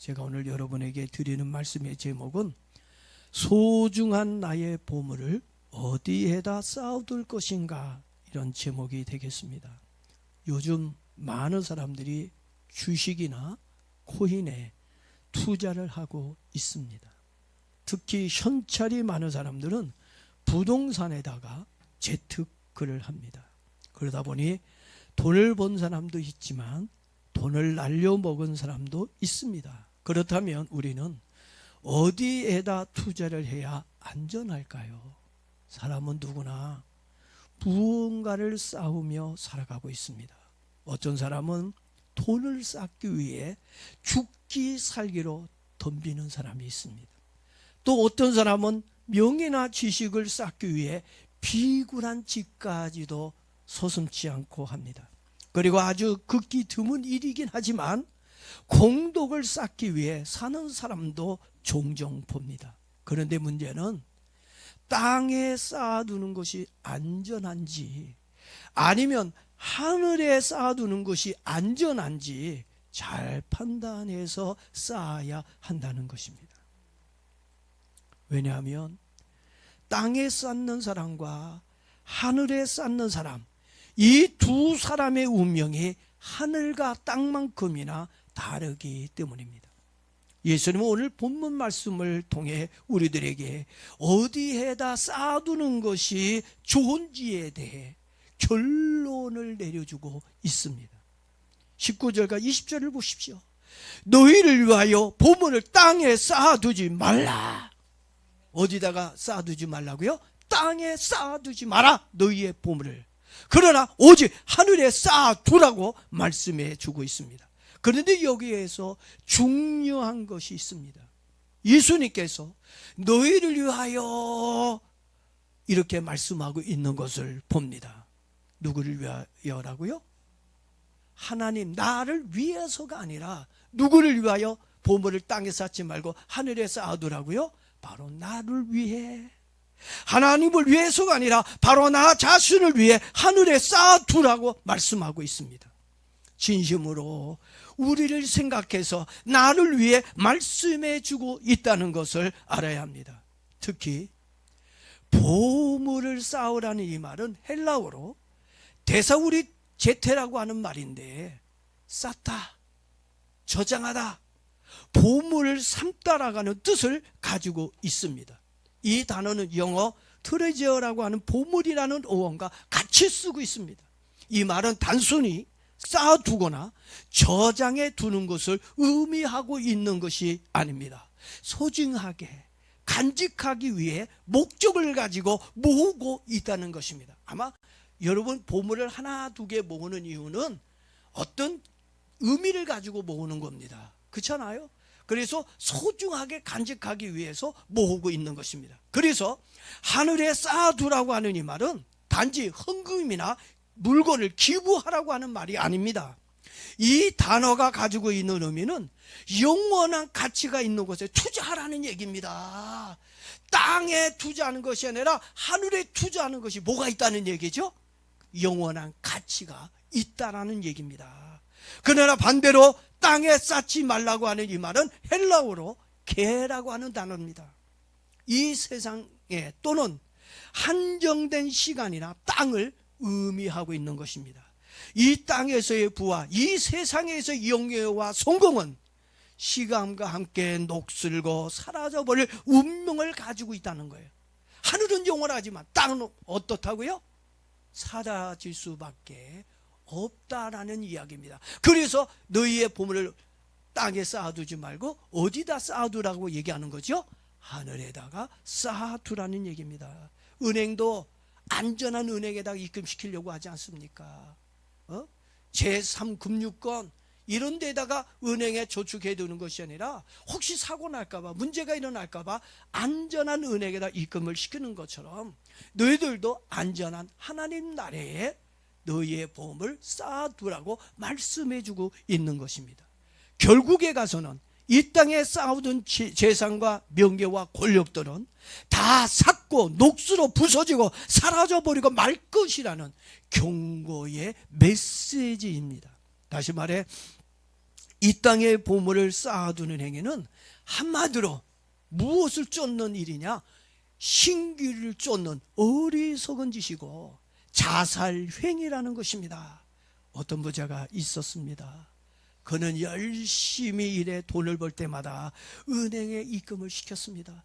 제가 오늘 여러분에게 드리는 말씀의 제목은 소중한 나의 보물을 어디에다 쌓아둘 것인가, 이런 제목이 되겠습니다. 요즘 많은 사람들이 주식이나 코인에 투자를 하고 있습니다. 특히 현찰이 많은 사람들은 부동산에다가 재테크를 합니다. 그러다 보니 돈을 번 사람도 있지만 돈을 날려먹은 사람도 있습니다. 그렇다면 우리는 어디에다 투자를 해야 안전할까요? 사람은 누구나 무언가를 쌓으며 살아가고 있습니다. 어떤 사람은 돈을 쌓기 위해 죽기 살기로 덤비는 사람이 있습니다. 또 어떤 사람은 명예나 지식을 쌓기 위해 비굴한 짓까지도 서슴지 않고 합니다. 그리고 아주 극히 드문 일이긴 하지만 공덕을 쌓기 위해 사는 사람도 종종 봅니다. 그런데 문제는 땅에 쌓아두는 것이 안전한지 아니면 하늘에 쌓아두는 것이 안전한지 잘 판단해서 쌓아야 한다는 것입니다. 왜냐하면 땅에 쌓는 사람과 하늘에 쌓는 사람, 이 두 사람의 운명이 하늘과 땅만큼이나 다르기 때문입니다. 예수님은 오늘 본문 말씀을 통해 우리들에게 어디에다 쌓아두는 것이 좋은지에 대해 결론을 내려주고 있습니다. 19절과 20절을 보십시오. 너희를 위하여 보물을 땅에 쌓아두지 말라. 어디다가 쌓아두지 말라고요? 땅에 쌓아두지 마라, 너희의 보물을. 그러나 오직 하늘에 쌓아두라고 말씀해 주고 있습니다. 그런데 여기에서 중요한 것이 있습니다. 예수님께서 너희를 위하여 이렇게 말씀하고 있는 것을 봅니다. 누구를 위하여라고요? 하나님, 나를 위해서가 아니라 누구를 위하여 보물을 땅에 쌓지 말고 하늘에 쌓아두라고요? 바로 나를 위해, 하나님을 위해서가 아니라 바로 나 자신을 위해 하늘에 쌓아두라고 말씀하고 있습니다. 진심으로 우리를 생각해서 나를 위해 말씀해 주고 있다는 것을 알아야 합니다. 특히 보물을 쌓으라는 이 말은 헬라어로 데사우리 제테라고 하는 말인데, 쌓다, 저장하다, 보물을 삼다라는 뜻을 가지고 있습니다. 이 단어는 영어 트레저라고 하는 보물이라는 어원과 같이 쓰고 있습니다. 이 말은 단순히 쌓아두거나 저장해 두는 것을 의미하고 있는 것이 아닙니다. 소중하게 간직하기 위해 목적을 가지고 모으고 있다는 것입니다. 아마 여러분 보물을 하나 두 개 모으는 이유는 어떤 의미를 가지고 모으는 겁니다. 그렇잖아요? 그래서 소중하게 간직하기 위해서 모으고 있는 것입니다. 그래서 하늘에 쌓아두라고 하는 이 말은 단지 헌금이나 물건을 기부하라고 하는 말이 아닙니다. 이 단어가 가지고 있는 의미는 영원한 가치가 있는 곳에 투자하라는 얘기입니다. 땅에 투자하는 것이 아니라 하늘에 투자하는 것이 뭐가 있다는 얘기죠? 영원한 가치가 있다라는 얘기입니다. 그러나 반대로 땅에 쌓지 말라고 하는 이 말은 헬라어로 게라고 하는 단어입니다. 이 세상에 또는 한정된 시간이나 땅을 의미하고 있는 것입니다. 이 땅에서의 부와 이 세상에서의 영예와 성공은 시간과 함께 녹슬고 사라져버릴 운명을 가지고 있다는 거예요. 하늘은 영원하지만 땅은 어떻다고요? 사라질 수밖에 없다라는 이야기입니다. 그래서 너희의 보물을 땅에 쌓아두지 말고 어디다 쌓아두라고 얘기하는 거죠? 하늘에다가 쌓아두라는 얘기입니다. 은행도 안전한 은행에다가 입금시키려고 하지 않습니까? 제3금융권 이런 데다가 은행에 저축해 두는 것이 아니라 혹시 사고 날까봐, 문제가 일어날까봐 안전한 은행에다 입금을 시키는 것처럼 너희들도 안전한 하나님 나라에 너희의 보험을 쌓아두라고 말씀해주고 있는 것입니다. 결국에 가서는 이 땅에 쌓아둔 재산과 명예와 권력들은 다 삭고 녹슬어 부서지고 사라져버리고 말 것이라는 경고의 메시지입니다. 다시 말해 이 땅의 보물을 쌓아두는 행위는 한마디로 무엇을 쫓는 일이냐? 신기를 쫓는 어리석은 짓이고 자살행위라는 것입니다. 어떤 부자가 있었습니다. 그는 열심히 일해 돈을 벌 때마다 은행에 입금을 시켰습니다.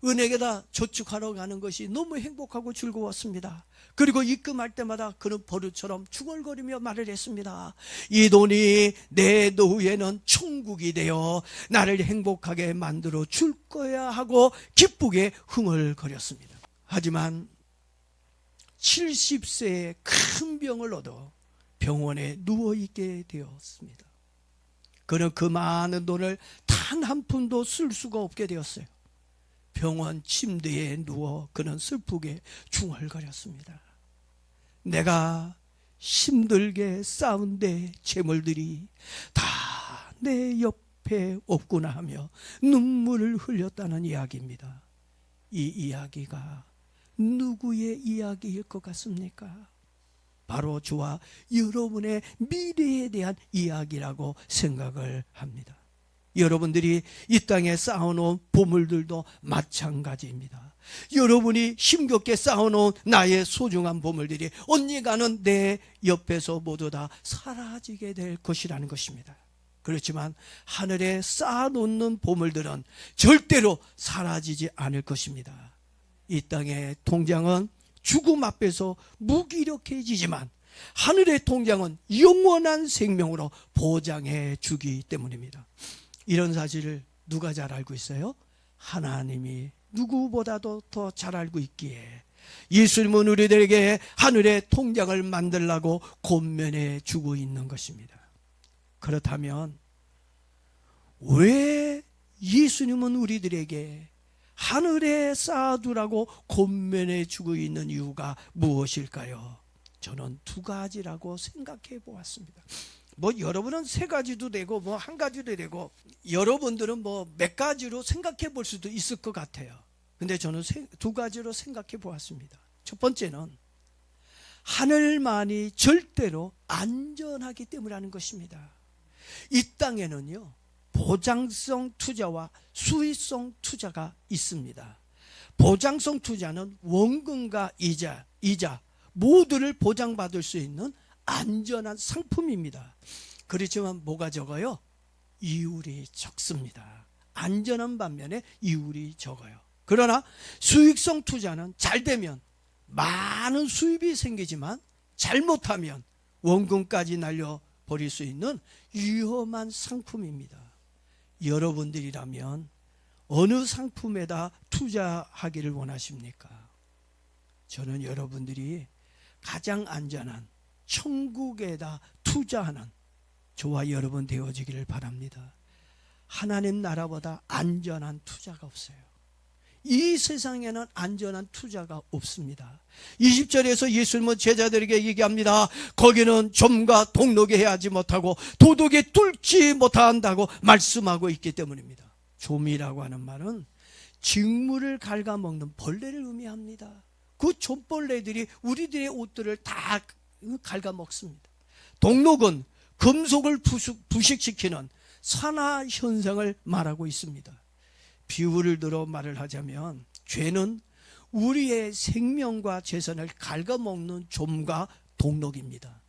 은행에다 저축하러 가는 것이 너무 행복하고 즐거웠습니다. 그리고 입금할 때마다 그는 버릇처럼 중얼거리며 말을 했습니다. 이 돈이 내 노후에는 천국이 되어 나를 행복하게 만들어 줄 거야 하고 기쁘게 흥얼거렸습니다. 하지만 70세에 큰 병을 얻어 병원에 누워있게 되었습니다. 그는 그 많은 돈을 단 한 푼도 쓸 수가 없게 되었어요. 병원 침대에 누워 그는 슬프게 중얼거렸습니다. 내가 힘들게 쌓은 내 재물들이 다 내 옆에 없구나 하며 눈물을 흘렸다는 이야기입니다. 이 이야기가 누구의 이야기일 것 같습니까? 바로 저와 여러분의 미래에 대한 이야기라고 생각을 합니다. 여러분들이 이 땅에 쌓아놓은 보물들도 마찬가지입니다. 여러분이 힘겹게 쌓아놓은 나의 소중한 보물들이 언젠가는 내 옆에서 모두 다 사라지게 될 것이라는 것입니다. 그렇지만 하늘에 쌓아놓는 보물들은 절대로 사라지지 않을 것입니다. 이 땅의 통장은 죽음 앞에서 무기력해지지만 하늘의 통장은 영원한 생명으로 보장해 주기 때문입니다. 이런 사실을 누가 잘 알고 있어요? 하나님이 누구보다도 더 잘 알고 있기에 예수님은 우리들에게 하늘의 통장을 만들라고 권면해 주고 있는 것입니다. 그렇다면 왜 예수님은 우리들에게 하늘에 쌓아두라고 권면해 주고 있는 이유가 무엇일까요? 저는 두 가지라고 생각해 보았습니다. 여러분은 세 가지도 되고 한 가지도 되고 여러분들은 몇 가지로 생각해 볼 수도 있을 것 같아요. 근데 저는 두 가지로 생각해 보았습니다. 첫 번째는 하늘만이 절대로 안전하기 때문이라는 것입니다. 이 땅에는요, 보장성 투자와 수익성 투자가 있습니다. 보장성 투자는 원금과 이자 모두를 보장받을 수 있는 안전한 상품입니다. 그렇지만 뭐가 적어요? 이율이 적습니다. 안전한 반면에 이율이 적어요. 그러나 수익성 투자는 잘 되면 많은 수입이 생기지만 잘못하면 원금까지 날려버릴 수 있는 위험한 상품입니다. 여러분들이라면 어느 상품에다 투자하기를 원하십니까? 저는 여러분들이 가장 안전한 천국에다 투자하는 저와 여러분 되어지기를 바랍니다. 하나님 나라보다 안전한 투자가 없어요. 이 세상에는 안전한 투자가 없습니다. 20절에서 예수님은 제자들에게 얘기합니다. 거기는 점과 동록이 해하지 못하고 도둑이 뚫지 못한다고 말씀하고 있기 때문입니다. 좀이라고 하는 말은 직물을 갉아먹는 벌레를 의미합니다. 그 좀벌레들이 우리들의 옷들을 다 갉아먹습니다. 동록은 금속을 부식시키는 산화 현상을 말하고 있습니다. 비유를 들어 말을 하자면 죄는 우리의 생명과 재산을 갉아먹는 좀과 동록입니다.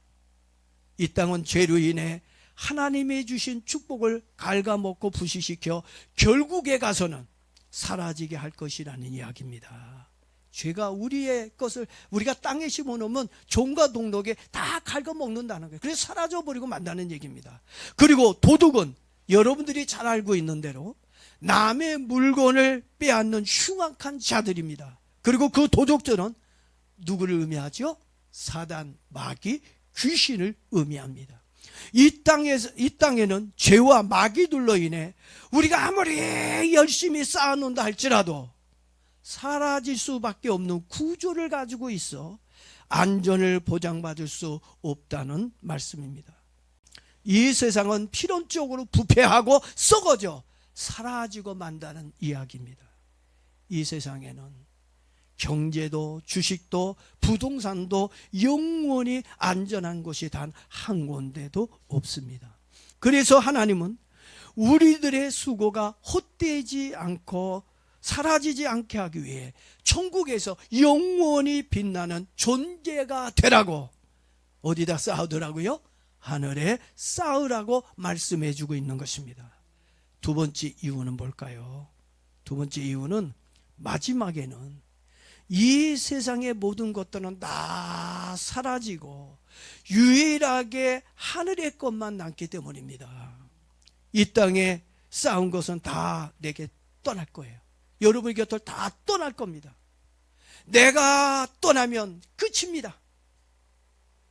이 땅은 죄로 인해 하나님이 주신 축복을 갉아먹고 부식시켜 결국에 가서는 사라지게 할 것이라는 이야기입니다. 죄가 우리의 것을 우리가 땅에 심어놓으면 좀과 동록에 다 갉아먹는다는 거예요. 그래서 사라져버리고 만다는 얘기입니다. 그리고 도둑은 여러분들이 잘 알고 있는 대로 남의 물건을 빼앗는 흉악한 자들입니다. 그리고 그 도둑들은 누구를 의미하죠? 사단, 마귀, 귀신을 의미합니다. 이 땅에는 죄와 마귀들로 인해 우리가 아무리 열심히 쌓아놓는다 할지라도 사라질 수밖에 없는 구조를 가지고 있어 안전을 보장받을 수 없다는 말씀입니다. 이 세상은 필연적으로 부패하고 썩어져 사라지고 만다는 이야기입니다. 이 세상에는 경제도 주식도 부동산도 영원히 안전한 곳이 단 한 군데도 없습니다. 그래서 하나님은 우리들의 수고가 헛되지 않고 사라지지 않게 하기 위해 천국에서 영원히 빛나는 존재가 되라고 어디다 쌓으더라고요? 하늘에 쌓으라고 말씀해 주고 있는 것입니다. 두 번째 이유는 뭘까요? 두 번째 이유는 마지막에는 이 세상의 모든 것들은 다 사라지고 유일하게 하늘의 것만 남기 때문입니다. 이 땅에 쌓은 것은 다 내게 떠날 거예요. 여러분의 곁을 다 떠날 겁니다. 내가 떠나면 끝입니다.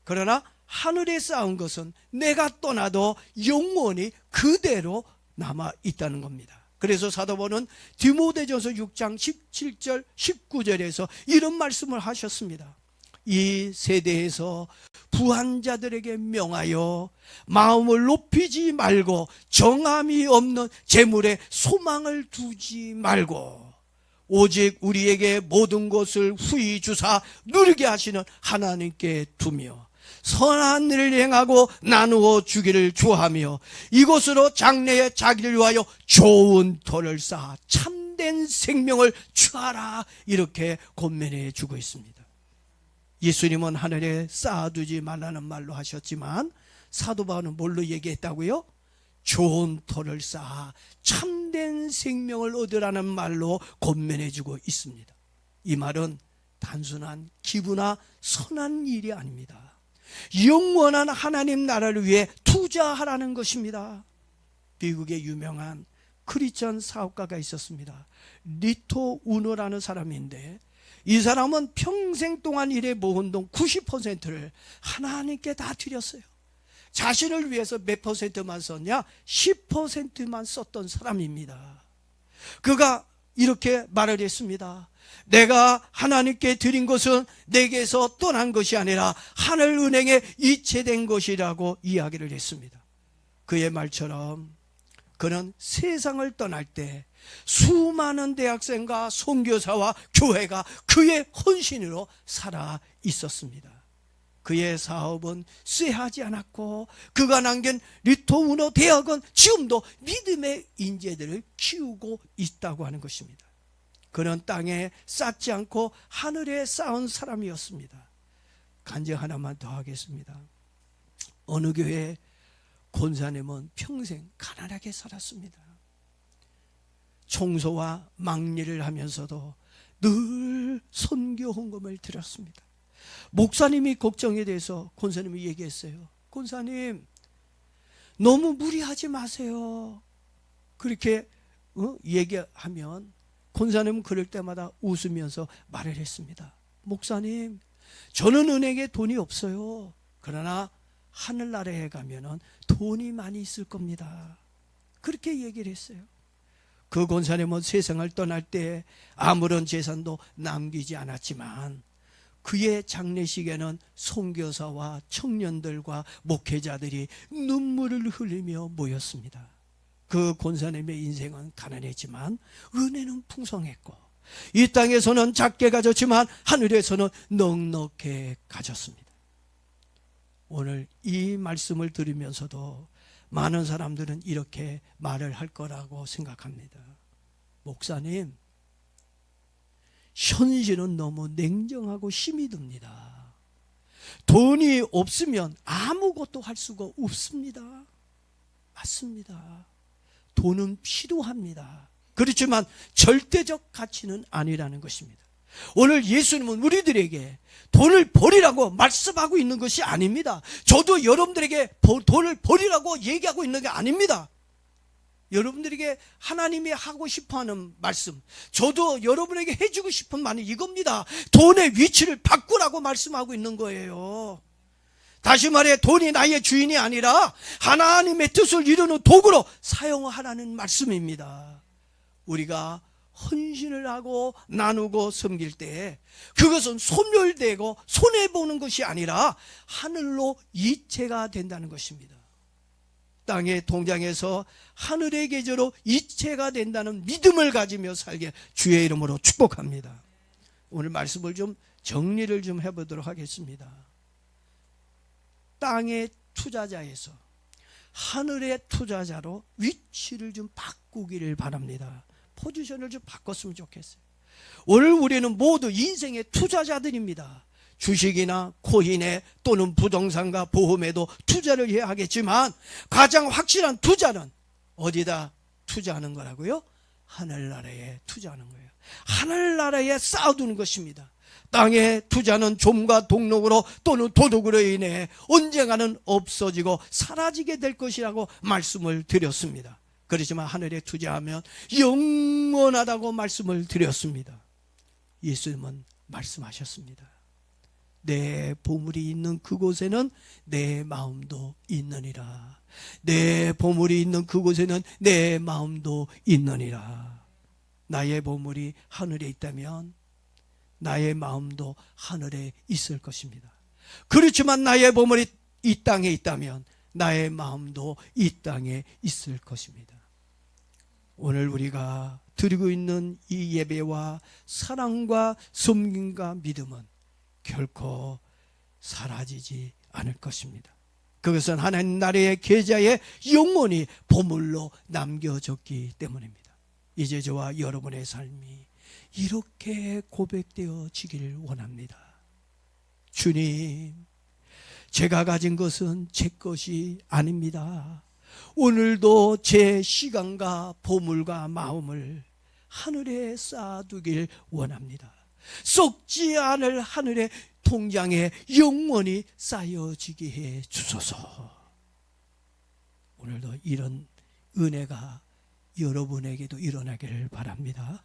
그러나 하늘에 쌓은 것은 내가 떠나도 영원히 그대로 남아 있다는 겁니다. 그래서 사도 바울은 디모데전서 6장 17절 19절에서 이런 말씀을 하셨습니다. 이 세대에서 부한 자들에게 명하여 마음을 높이지 말고 정함이 없는 재물에 소망을 두지 말고 오직 우리에게 모든 것을 후히 주사 누리게 하시는 하나님께 두며 선한 일을 행하고 나누어 주기를 좋아하며 이것으로 장래에 자기를 위하여 좋은 터를 쌓아 참된 생명을 취하라, 이렇게 권면해 주고 있습니다. 예수님은 하늘에 쌓아두지 말라는 말로 하셨지만 사도 바울은 뭘로 얘기했다고요? 좋은 터를 쌓아 참된 생명을 얻으라는 말로 권면해 주고 있습니다. 이 말은 단순한 기부나 선한 일이 아닙니다. 영원한 하나님 나라를 위해 투자하라는 것입니다. 미국의 유명한 크리스천 사업가가 있었습니다. 리토 우노라는 사람인데 이 사람은 평생 동안 일해 모은 돈 90%를 하나님께 다 드렸어요. 자신을 위해서 몇 퍼센트만 썼냐? 10%만 썼던 사람입니다. 그가 이렇게 말을 했습니다. 내가 하나님께 드린 것은 내게서 떠난 것이 아니라 하늘 은행에 이체된 것이라고 이야기를 했습니다. 그의 말처럼 그는 세상을 떠날 때 수많은 대학생과 선교사와 교회가 그의 헌신으로 살아 있었습니다. 그의 사업은 쇠하지 않았고 그가 남긴 리토우노 대학은 지금도 믿음의 인재들을 키우고 있다고 하는 것입니다. 그는 땅에 쌓지 않고 하늘에 쌓은 사람이었습니다. 간증 하나만 더 하겠습니다. 어느 교회 권사님은 평생 가난하게 살았습니다. 청소와 막리를 하면서도 늘 선교 헌금을 드렸습니다. 목사님이 걱정에 대해서 권사님이 얘기했어요. 권사님, 너무 무리하지 마세요. 그렇게 얘기하면 권사님은 그럴 때마다 웃으면서 말을 했습니다. 목사님, 저는 은행에 돈이 없어요. 그러나 하늘나라에 가면은 돈이 많이 있을 겁니다. 그렇게 얘기를 했어요. 그 권사님은 세상을 떠날 때 아무런 재산도 남기지 않았지만 그의 장례식에는 선교사와 청년들과 목회자들이 눈물을 흘리며 모였습니다. 그 권사님의 인생은 가난했지만 은혜는 풍성했고 이 땅에서는 작게 가졌지만 하늘에서는 넉넉해 가졌습니다. 오늘 이 말씀을 들으면서도 많은 사람들은 이렇게 말을 할 거라고 생각합니다. 목사님, 현실은 너무 냉정하고 힘이 듭니다. 돈이 없으면 아무것도 할 수가 없습니다. 맞습니다. 돈은 필요합니다. 그렇지만 절대적 가치는 아니라는 것입니다. 오늘 예수님은 우리들에게 돈을 버리라고 말씀하고 있는 것이 아닙니다. 저도 여러분들에게 돈을 버리라고 얘기하고 있는 게 아닙니다. 여러분들에게 하나님이 하고 싶어하는 말씀, 저도 여러분에게 해주고 싶은 말은 이겁니다. 돈의 위치를 바꾸라고 말씀하고 있는 거예요. 다시 말해 돈이 나의 주인이 아니라 하나님의 뜻을 이루는 도구로 사용하라는 말씀입니다. 우리가 헌신을 하고 나누고 섬길 때 그것은 소멸되고 손해보는 것이 아니라 하늘로 이체가 된다는 것입니다. 땅의 동장에서 하늘의 계절로 이체가 된다는 믿음을 가지며 살게 주의 이름으로 축복합니다. 오늘 말씀을 좀 정리를 좀 해보도록 하겠습니다. 땅의 투자자에서 하늘의 투자자로 위치를 좀 바꾸기를 바랍니다. 포지션을 좀 바꿨으면 좋겠어요. 오늘 우리는 모두 인생의 투자자들입니다. 주식이나 코인에 또는 부동산과 보험에도 투자를 해야 하겠지만 가장 확실한 투자는 어디다 투자하는 거라고요? 하늘나라에 투자하는 거예요. 하늘나라에 쌓아두는 것입니다. 땅에 투자는 좀과 동력으로 또는 도둑으로 인해 언젠가는 없어지고 사라지게 될 것이라고 말씀을 드렸습니다. 그렇지만 하늘에 투자하면 영원하다고 말씀을 드렸습니다. 예수님은 말씀하셨습니다. 내 보물이 있는 그곳에는 내 마음도 있느니라. 내 보물이 있는 그곳에는 내 마음도 있느니라. 나의 보물이 하늘에 있다면 나의 마음도 하늘에 있을 것입니다. 그렇지만 나의 보물이 이 땅에 있다면 나의 마음도 이 땅에 있을 것입니다. 오늘 우리가 드리고 있는 이 예배와 사랑과 섬김과 믿음은 결코 사라지지 않을 것입니다. 그것은 하나님 나라의 계좌에 영원히 보물로 남겨졌기 때문입니다. 이제 저와 여러분의 삶이 이렇게 고백되어지길 원합니다. 주님, 제가 가진 것은 제 것이 아닙니다. 오늘도 제 시간과 보물과 마음을 하늘에 쌓아두길 원합니다. 썩지 않을 하늘의 통장에 영원히 쌓여지게 해 주소서. 오늘도 이런 은혜가 여러분에게도 일어나기를 바랍니다.